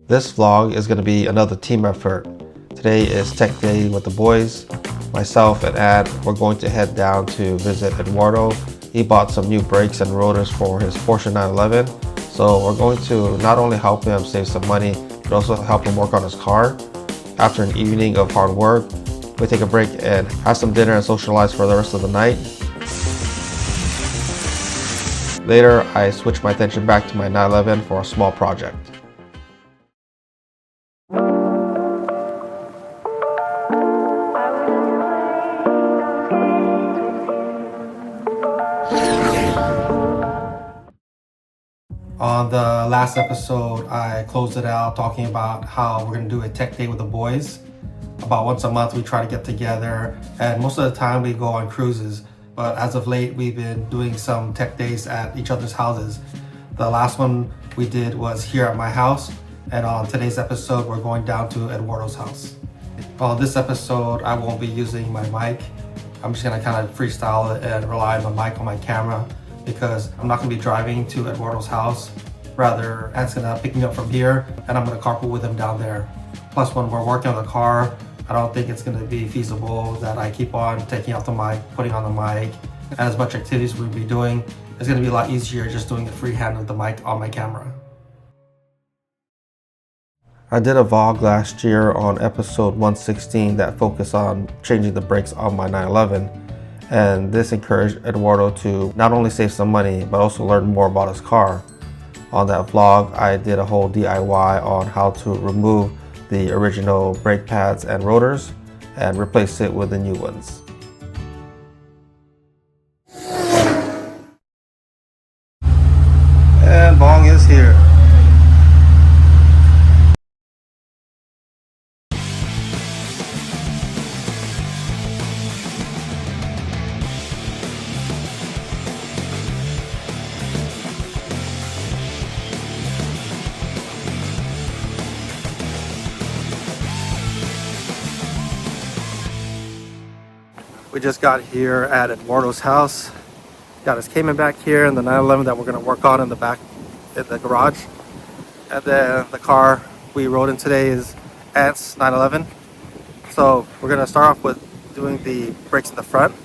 This vlog is going to be another team effort. Today is tech day with the boys. Myself and Ad, we're going to head down to visit Eduardo. He bought some new brakes and rotors for his Porsche 911. So we're going to not only help him save some money, but also help him work on his car. After an evening of hard work, we take a break and have some dinner and socialize for the rest of the night. Later, I switch my attention back to my 911 for a small project. On the last episode, I closed it out talking about how we're going to do a tech day with the boys. About once a month, we try to get together, and most of the time we go on cruises. But as of late, we've been doing some tech days at each other's houses. The last one we did was here at my house, and on today's episode, we're going down to Eduardo's house. On this episode, I won't be using my mic. I'm just going to kind of freestyle it and rely on the mic on my camera, because I'm not going to be driving to Eduardo's house. Rather, Ant's going to pick me up from here and I'm going to carpool with him down there. Plus, when we're working on the car, I don't think it's going to be feasible that I keep on taking out the mic, putting on the mic, and as much activities we'll be doing, it's going to be a lot easier just doing it freehand with the mic on my camera. I did a vlog last year on episode 116 that focused on changing the brakes on my 911. And this encouraged Eduardo to not only save some money, but also learn more about his car. On that vlog, I did a whole DIY on how to remove the original brake pads and rotors and replace it with the new ones. And Bong is here. We just got here at Eduardo's house. Got his Cayman back here and the 911 that we're going to work on in the back in the garage. And then the car we rode in today is Ant's 911. So we're going to start off with doing the brakes in the front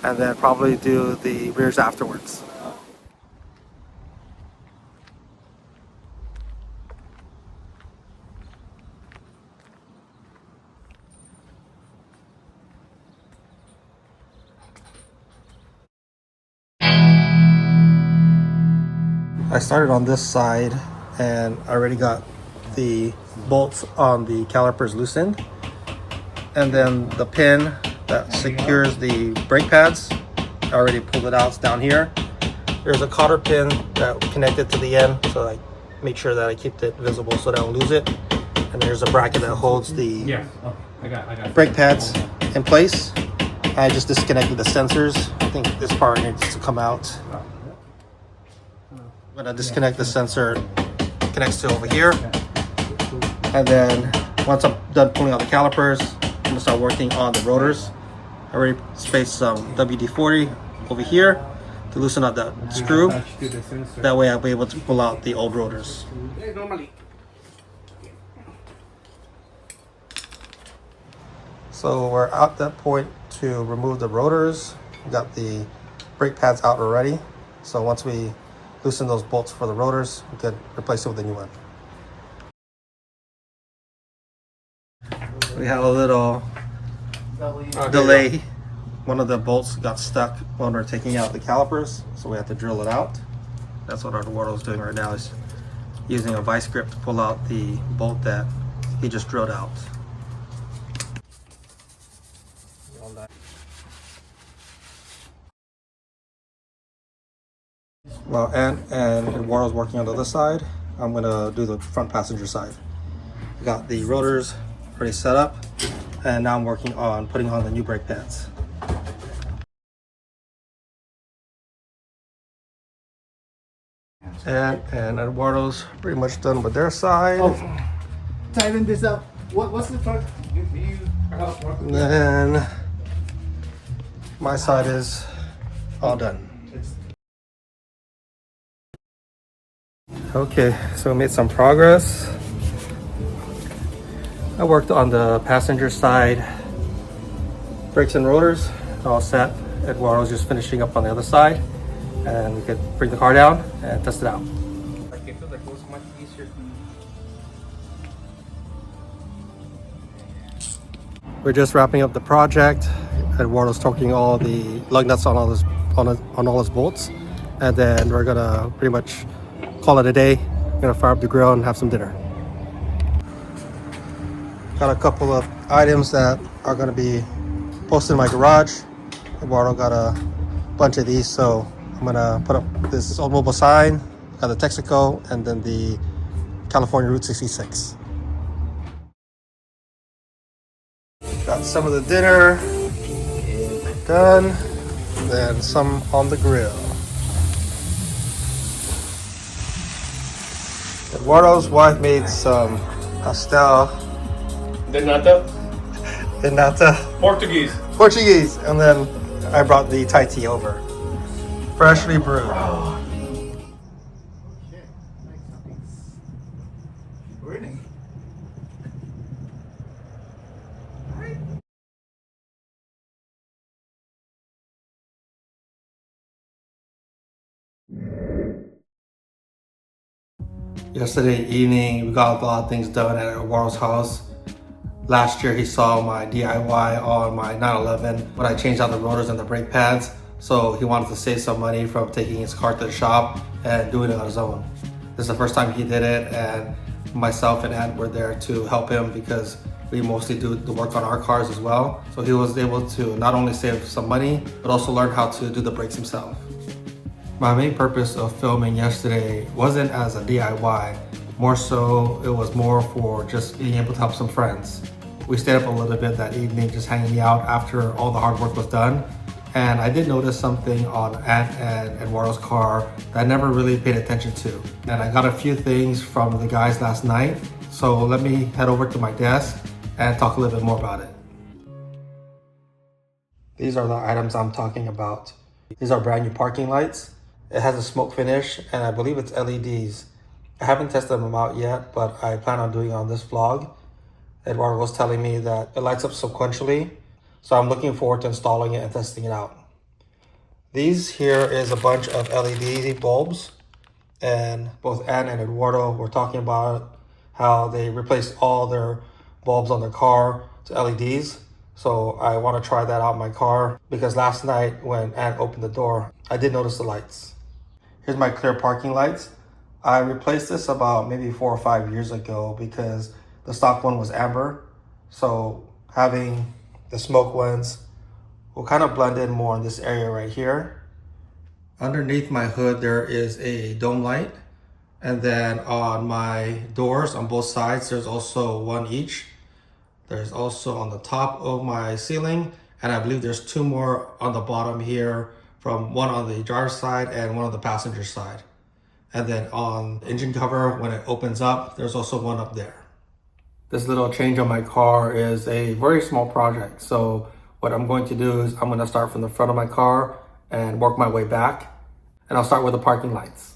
and then probably do the rears afterwards. I started on this side and I already got the bolts on the calipers loosened, and then the pin that secures the brake pads, I already pulled it out. It's down here. There's a cotter pin that connected to the end, so I make sure that I keep it visible so that I don't lose it. And there's a bracket that holds the brake pads in place. I just disconnected the sensors. I think this part needs to come out. I'm going to disconnect the sensor, connects to over here, and then once I'm done pulling out the calipers, I'm going to start working on the rotors. I already spaced some WD-40 over here to loosen up that screw. That way I'll be able to pull out the old rotors. So we're at that point to remove the rotors. We got the brake pads out already. So once we loosen those bolts for the rotors, we could replace it with a new one. We had a little delay. One of the bolts got stuck when we were taking out the calipers, so we had to drill it out. That's what Eduardo's doing right now, is using a vice grip to pull out the bolt that he just drilled out. Well, and Eduardo's working on the other side. I'm gonna do the front passenger side. Got the rotors already set up, and now I'm working on putting on the new brake pads. And Eduardo's pretty much done with their side. Oh, tighten this up. What's the truck? And then my side is all done. Okay, so we made some progress. I worked on the passenger side, brakes and rotors, all set. Eduardo's just finishing up on the other side, and we could bring the car down and test it out. Like it feels like it was much easier. We're just wrapping up the project. Eduardo's torquing all the lug nuts on all his bolts, and then we're gonna pretty much call it a day. We're gonna fire up the grill and have some dinner. Got a couple of items that are gonna be posted in my garage. Eduardo got a bunch of these, so I'm gonna put up this old mobile sign, got the Texaco, and then the California Route 66. Got some of the dinner done, then some on the grill. Eduardo's wife made some pastel. De nata? De nata. Portuguese. And then I brought the Thai tea over. Freshly brewed. Burning. Yesterday evening, we got a lot of things done at Eduardo's house. Last year, he saw my DIY on my 911 when I changed out the rotors and the brake pads. So he wanted to save some money from taking his car to the shop and doing it on his own. This is the first time he did it, and myself and Ed were there to help him because we mostly do the work on our cars as well. So he was able to not only save some money, but also learn how to do the brakes himself. My main purpose of filming yesterday wasn't as a DIY, more so it was more for just being able to help some friends. We stayed up a little bit that evening just hanging out after all the hard work was done, and I did notice something on Ant and Eduardo's car that I never really paid attention to. And I got a few things from the guys last night, so let me head over to my desk and talk a little bit more about it. These are the items I'm talking about. These are brand new parking lights. It has a smoke finish, and I believe it's LEDs. I haven't tested them out yet, but I plan on doing it on this vlog. Eduardo was telling me that it lights up sequentially, so I'm looking forward to installing it and testing it out. These here is a bunch of LED bulbs, and both Anne and Eduardo were talking about how they replaced all their bulbs on their car to LEDs. So I want to try that out in my car because last night when Anne opened the door, I did notice the lights. Here's my clear parking lights. I replaced this about maybe 4 or 5 years ago because the stock one was amber. So having the smoke ones will kind of blend in more in this area right here. Underneath my hood, there is a dome light. And then on my doors on both sides, there's also one each. There's also on the top of my ceiling, and I believe there's 2 more on the bottom here, from one on the driver's side and one on the passenger side. And then on the engine cover, when it opens up, there's also one up there. This little change on my car is a very small project. So what I'm going to do is I'm going to start from the front of my car and work my way back. And I'll start with the parking lights.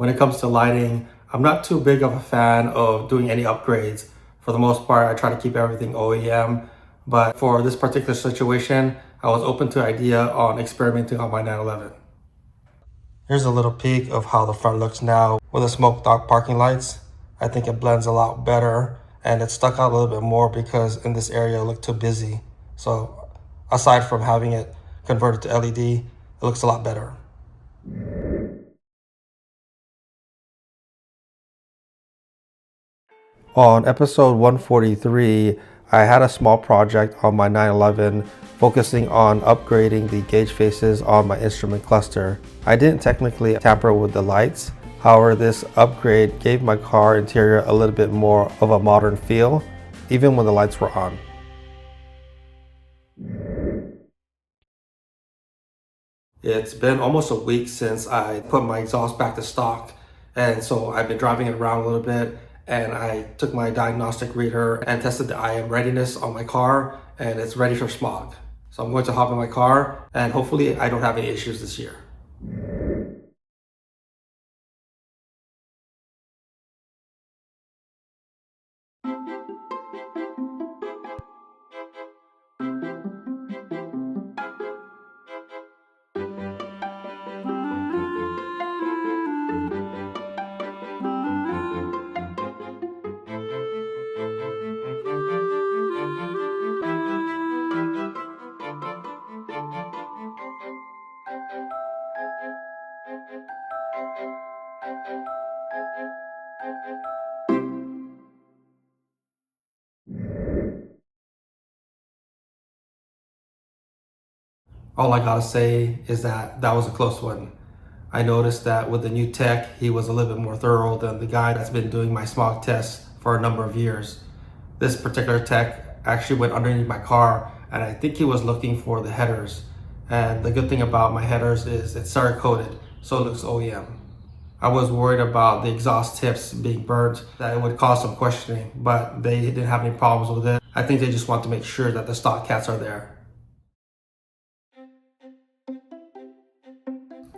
When it comes to lighting, I'm not too big of a fan of doing any upgrades. For the most part, I try to keep everything OEM, but for this particular situation, I was open to the idea on experimenting on my 911. Here's a little peek of how the front looks now with the smoke dark parking lights. I think it blends a lot better, and it stuck out a little bit more because in this area it looked too busy. So aside from having it converted to LED, it looks a lot better. On episode 143, I had a small project on my 911 focusing on upgrading the gauge faces on my instrument cluster. I didn't technically tamper with the lights. However, this upgrade gave my car interior a little bit more of a modern feel, even when the lights were on. It's been almost a week since I put my exhaust back to stock, and so I've been driving it around a little bit, and I took my diagnostic reader and tested the IM readiness on my car, and it's ready for smog. So I'm going to hop in my car, and hopefully I don't have any issues this year. All I gotta say is that was a close one. I noticed that with the new tech, he was a little bit more thorough than the guy that's been doing my smog tests for a number of years. This particular tech actually went underneath my car, and I think he was looking for the headers. And the good thing about my headers is it's Cerakoted, so it looks OEM. I was worried about the exhaust tips being burnt, that it would cause some questioning, but they didn't have any problems with it. I think they just want to make sure that the stock cats are there.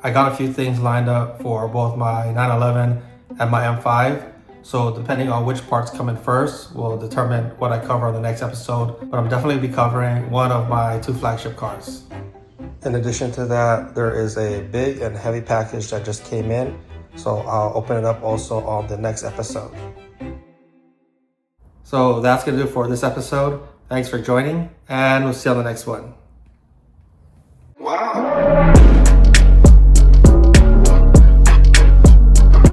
I got a few things lined up for both my 911 and my M5. So depending on which parts come in first will determine what I cover on the next episode. But I'm definitely be covering one of my 2 flagship cars. In addition to that, there is a big and heavy package that just came in. So I'll open it up also on the next episode. So that's gonna do it for this episode. Thanks for joining, and we'll see you on the next one.